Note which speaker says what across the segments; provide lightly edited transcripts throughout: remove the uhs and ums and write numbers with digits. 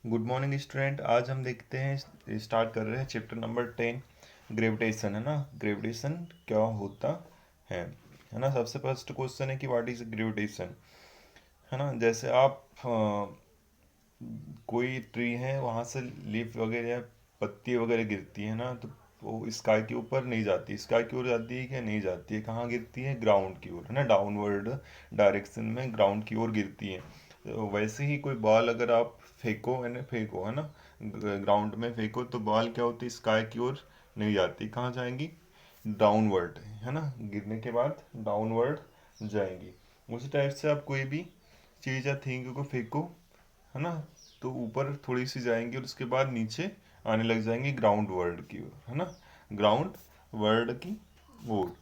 Speaker 1: Good morning student. आज हम देखते हैं, स्टार्ट कर रहे हैं चैप्टर नंबर 10, ग्रेविटेशन। है ना, ग्रेविटेशन क्या होता है ना। सबसे फर्स्ट क्वेश्चन है कि व्हाट इज ग्रेविटेशन। है ना, जैसे आप कोई ट्री है, वहाँ से लीफ वगैरह या पत्ती वगैरह गिरती है ना, तो वो स्काई के ऊपर नहीं जाती। स्काई की ओर जाती है क्या? नहीं जाती है। कहाँ गिरती है? ग्राउंड की ओर। है ना, डाउनवर्ड डायरेक्शन में ग्राउंड की ओर गिरती है। तो वैसे ही कोई बॉल अगर आप फेंको है ना, ग्राउंड में फेंको, तो बॉल क्या होती है? स्काई की ओर नहीं जाती। कहाँ जाएंगी? डाउनवर्ड। है ना, गिरने के बाद डाउनवर्ड जाएंगी। उसी टाइप से आप कोई भी चीज़ या थिंग को फेंको, है ना, तो ऊपर थोड़ी सी जाएंगी और उसके बाद नीचे आने लग जाएंगे ग्राउंड वर्ल्ड की ओर। है ना, ग्राउंड वर्ल्ड की ओर।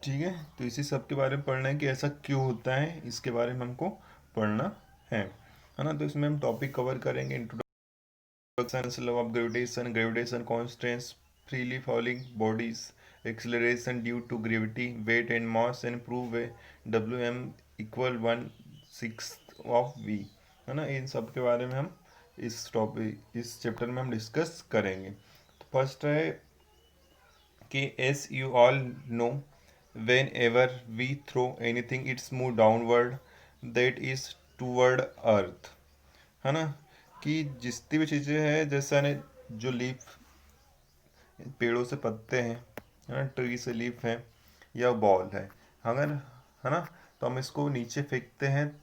Speaker 1: ठीक है, तो इसी सब के बारे में पढ़ना है कि ऐसा क्यों होता है, इसके बारे में हमको पढ़ना है ना। तो इसमें हम टॉपिक कवर करेंगे। Introduction, law of gravitation, gravitation constants, freely falling bodies, acceleration due to gravity, weight and mass, and prove WM equal 1/6 of V। है ना, इन सब के बारे में हम इस चैप्टर में हम डिस्कस करेंगे। तो फर्स्ट है कि as you all know, whenever we throw anything it's move downward, that is toward earth. है ना, कि जितनी भी चीज़ें हैं, जैसे ने जो लीफ, पेड़ों से पत्ते हैं, है ना, ट्री से लीफ है या बॉल है, अगर, है ना, तो हम इसको नीचे फेंकते हैं,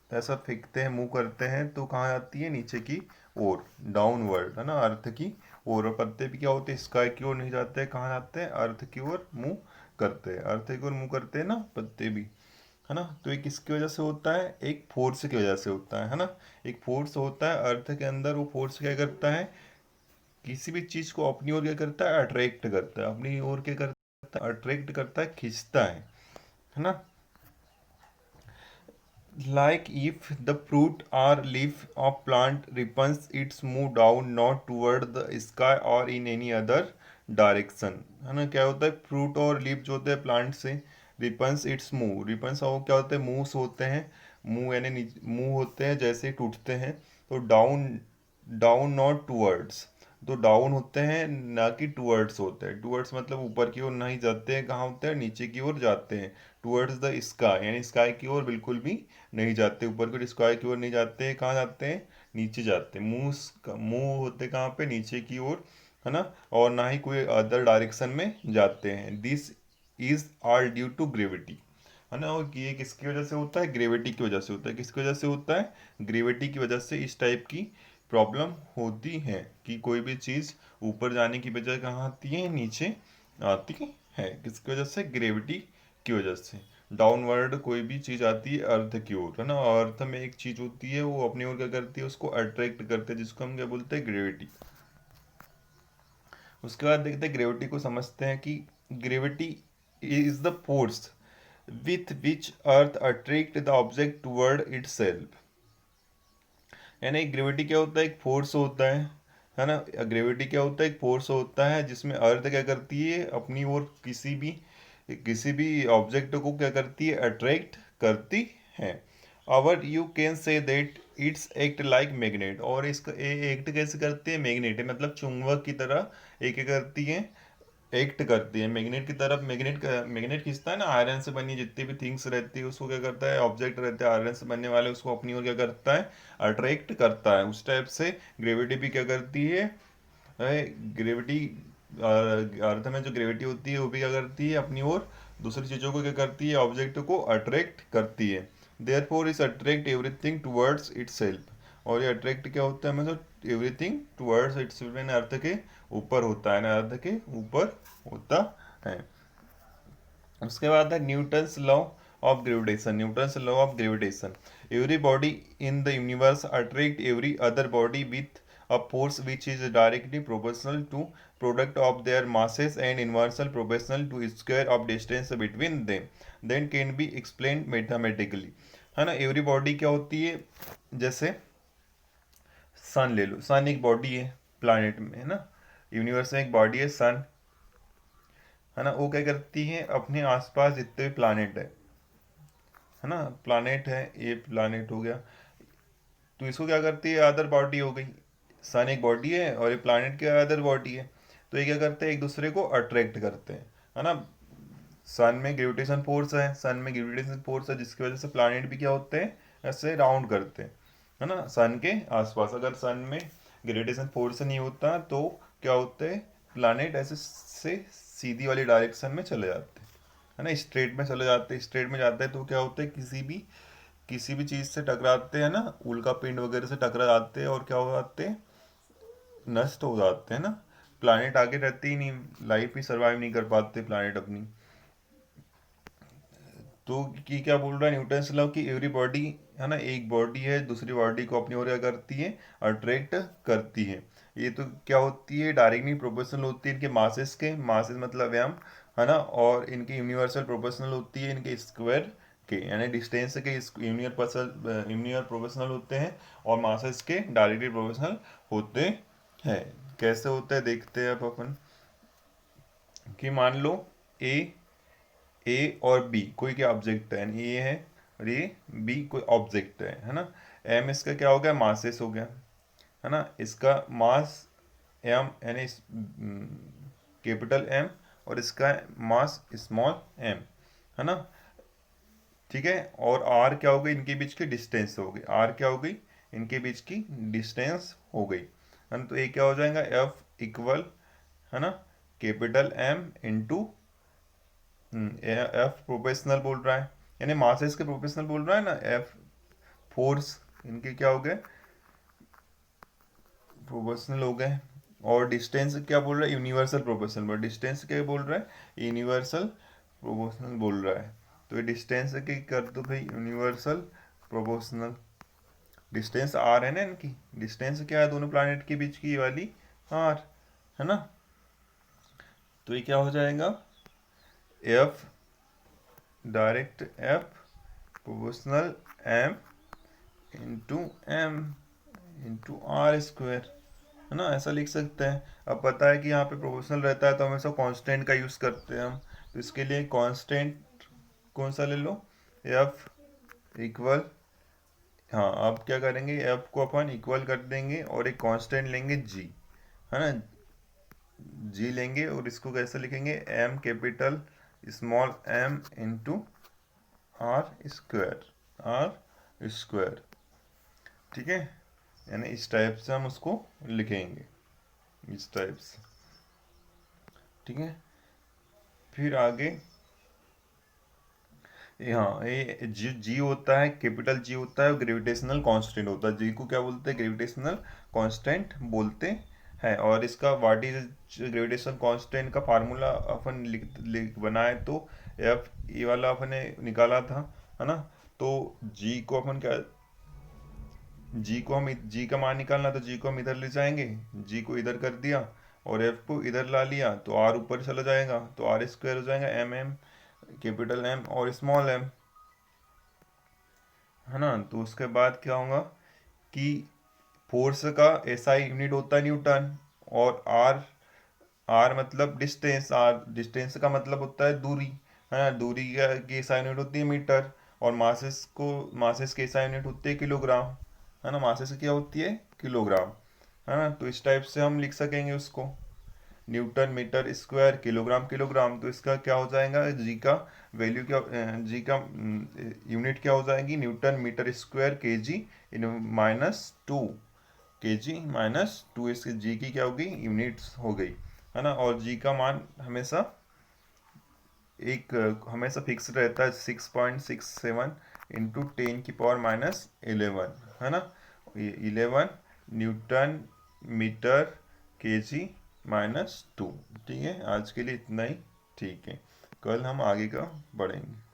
Speaker 1: ऐसा फेंकते हैं, मूव करते हैं, तो कहाँ आती है? नीचे की ओर, डाउनवर्ड। है ना, अर्थ की ओर। और पत्ते भी क्या होते हैं? स्काई की ओर नहीं जाते हैं। कहाँ जाते हैं? अर्थ की ओर मूव करते हैं। अर्थ की ओर मूव करते हैं ना पत्ते भी। है ना, तो ये किसकी वजह से होता है? एक फोर्स की वजह से होता है ना। एक फोर्स होता है अर्थ के अंदर। वो फोर्स क्या करता है? किसी भी चीज को अपनी ओर क्या करता है? अट्रैक्ट करता है। अपनी ओर क्या करता है? अट्रैक्ट करता है, खींचता है ना। Like if the fruit or leaf of plant repels, its move down, not toward the sky or in any other direction। है ना, क्या होता है? फ्रूट और लीफ जो होते हैं प्लांट से, रिपल्स इट्स मूव। रिपल्स और क्या होते हैं? मूव्स होते हैं। मूव यानी मूव होते हैं, जैसे टूटते हैं। तो डाउन, डाउन नॉट टूवर्ड्स, तो डाउन होते हैं ना कि टूवर्ड्स होते हैं। टूवर्ड्स मतलब ऊपर की ओर नहीं जाते हैं। कहाँ होते हैं? नीचे की ओर जाते हैं। टूवर्ड्स द स्काई यानी स्काई की ओर बिल्कुल भी नहीं जाते। ऊपर की स्काई की ओर नहीं जाते हैं। कहाँ जाते हैं? नीचे जाते हैं। मुंह होते कहाँ पे? नीचे की ओर। है ना, और ना ही कोई अदर डायरेक्शन में जाते हैं। This is all due to gravity. है ना, और ये किसकी वजह से होता है? ग्रेविटी की वजह से होता है। किसकी वजह से होता है? ग्रेविटी की वजह से इस टाइप की प्रॉब्लम होती है कि कोई भी चीज़ ऊपर जाने की बजाय कहाँ आती है? नीचे आती है। किसकी वजह से? ग्रेविटी की वजह से। डाउनवर्ड कोई भी चीज आती है अर्थ की ओर। है ना, अर्थ में एक चीज होती है, वो अपनी ओर क्या करती है? उसको अट्रैक्ट करते हैं, जिसको हम क्या बोलते हैं? ग्रेविटी। उसके बाद देखते हैं, ग्रेविटी को समझते हैं कि gravity is the force with which earth attract the object toward itself. यानी ग्रेविटी क्या होता है? एक फोर्स होता है ना। ग्रेविटी क्या होता है? एक फोर्स होता है जिसमें अर्थ क्या करती है? अपनी ओर किसी भी ऑब्जेक्ट को क्या करती है? अट्रैक्ट करती है। और you can say that it's act like magnet. और इसका एक्ट कैसे करती है? मैग्नेट है, मतलब चुंबक की तरह एक क्या करती है? एक्ट करती है मैग्नेट की तरफ। मैग्नेट खींचता है ना, आयरन से बनी जितनी भी थिंग्स रहती है उसको क्या करता है? ऑब्जेक्ट रहते हैं आयरन से बनने वाले, उसको अपनी ओर क्या करता है? अट्रैक्ट करता है। उस टाइप से ग्रेविटी भी क्या करती है? ग्रेविटी, अर्थ में जो ग्रेविटी होती है वो भी क्या करती है? अपनी ओर दूसरी चीजों को क्या करती है? ऑब्जेक्ट को अट्रैक्ट करती है। Their force is attract everything towards it. और ये अट्रैक्ट क्या होता है? मतलब एवरीथिंग टुवर्ड्स इट्स, अर्थ के ऊपर होता है ना, अर्थ के ऊपर होता है। उसके बाद है Newton's law of gravitation. Newton's law of gravitation, every body in the universe attract every other body with a force which is directly proportional to product of their masses and inversely proportional to square of distance between them, then can be explained mathematically। है ना, every body क्या होती है? जैसे सन ले लो, सन एक body है planet में, है ना, यूनिवर्स में एक बॉडी है सन। है ना, वो क्या करती है? अपने आसपास जितने भी प्लानिट है ना, प्लानिट है, ये प्लानिट हो गया, तो इसको क्या करती है, अदर बॉडी हो गई। सन एक बॉडी है और ये प्लानट की अदर बॉडी है, तो ये क्या करते हैं, एक दूसरे को अट्रैक्ट करते हैं, है ना। सन में ग्रेविटेशन फोर्स है, सन में ग्रेविटेशन फोर्स है, जिसकी वजह से प्लानट भी क्या होते हैं, ऐसे राउंड करते हैं, है ना, सन के आसपास। अगर सन में ग्रेविटेशन फोर्स नहीं होता तो क्या होते हैं, प्लानट ऐसे से सीधी वाली डायरेक्शन में चले जाते हैं, है ना, स्ट्रेट में चले जाते हैं। स्ट्रेट में जाते हैं तो क्या होता है, किसी भी चीज से टकराते हैं ना, उल्का पिंड वगैरह से टकरा जाते हैं और क्या हो जाते हैं, नष्ट हो जाते हैं ना। प्लानट आगे रहते ही नहीं, लाइफ ही सरवाइव नहीं कर पाते प्लानट अपनी। तो कि क्या बोल रहा है न्यूटन लॉ कि एवरी बॉडी, है ना, एक बॉडी है दूसरी बॉडी को अपनी ओर क्या करती है, अट्रैक्ट करती है। ये तो क्या होती है, डायरेक्टली प्रोपोर्शनल होती है इनके मासेस के, मासेस मतलब व्यायाम, है ना, और इनकी यूनिवर्सल प्रोपोर्शनल होती है इनके स्क्वायर के, यानी डिस्टेंस के यूनिवर्सल प्रोपोर्शनल होते हैं, और मासेस के डायरेक्टली प्रोपोर्शनल होते हैं। कैसे होता है देखते हैं अब अपन। कि मान लो ए ए और बी कोई क्या ऑब्जेक्ट है, यानी ए है और ये बी कोई ऑब्जेक्ट है ना। एम इसका क्या हो गया, मासेस हो गया, है ना, इसका मास एम, यानी कैपिटल एम, और इसका मास स्मॉल एम, है ना, ठीक है। और आर क्या हो गई, इनके बीच की डिस्टेंस हो गई, आर क्या हो गई, इनके बीच की डिस्टेंस हो गई, है ना। तो ये क्या हो जाएगा, एफ इक्वल, है ना, capital M into F proportional बोल रहा है, यानी मासेस के प्रोपोर्शनल बोल रहा है ना, एफ फोर्स इनके क्या हो गए, प्रोपोर्शनल हो गए। और डिस्टेंस क्या बोल रहा है, यूनिवर्सल प्रोपोर्शनल, बट डिस्टेंस क्या बोल रहा है, यूनिवर्सल प्रोपोर्शनल बोल रहा है। तो ये डिस्टेंस की कर दो भाई यूनिवर्सल प्रोपोर्शनल। डिस्टेंस आर है ना, इनकी डिस्टेंस क्या है दोनों प्लैनेट के बीच की, ये वाली आर, है ना। तो ये क्या हो जाएगा, F direct F proportional M into M into R square, है ना, ऐसा लिख सकते हैं। अब पता है कि यहाँ पे प्रोपोर्शनल रहता है तो हमेशा कांस्टेंट का यूज़ करते हैं हम। तो इसके लिए कांस्टेंट कौन सा ले लो, एफ इक्वल, हाँ अब क्या करेंगे, एफ को अपन इक्वल कर देंगे और एक कांस्टेंट लेंगे जी, है ना, जी लेंगे और इसको कैसे लिखेंगे, M capital small m into R square, R square, ठीक है। यानी इस टाइप से हम उसको लिखेंगे, इस टाइप से, ठीक है। फिर आगे हाँ, ये जी जी होता है, कैपिटल जी होता है, और ग्रेविटेशनल कांस्टेंट होता है। जी को क्या बोलते हैं, ग्रेविटेशनल कांस्टेंट बोलते हैं। और इसका व्हाट इज ग्रेविटेशनल कांस्टेंट का फार्मूला अपन लिख बनाए तो एफ ये वाला अपन ने निकाला था, है ना। तो जी को अपन क्या, जी को हम जी का मान निकालना, तो जी को हम इधर ले जाएंगे, जी को इधर कर दिया और एफ को इधर ला लिया, तो आर ऊपर चला जाएगा, तो आर स्क्वायर हो जाएगा एम एम कैपिटल एम और स्मॉल एम, है ना। तो उसके बाद क्या होगा कि फोर्स का एसआई यूनिट होता है न्यूटन, और आर, आर मतलब डिस्टेंस, आर डिस्टेंस का मतलब होता है दूरी, है ना, दूरी का की एसआई यूनिट होती है मीटर, और मासेस की एसआई यूनिट होती है किलोग्राम, है ना, मासेस क्या होती है, किलोग्राम, है ना। तो इस टाइप से हम लिख सकेंगे उसको, newton metre square kilogram kilogram. तो इसका क्या हो जाएगा, जी का वैल्यू क्या, जी का यूनिट क्या हो जाएगी, न्यूटन मीटर स्क्वायर के जी इन -2, के जी -2, इसकी जी की क्या होगी, यूनिट्स हो गई, है ना। और जी का मान हमेशा हमेशा फिक्स रहता है, 6.67 इंटू 10⁻11, है ना, 11 न्यूटन मीटर के जी -2, ठीक है। आज के लिए इतना ही, ठीक है, कल हम आगे का बढ़ेंगे।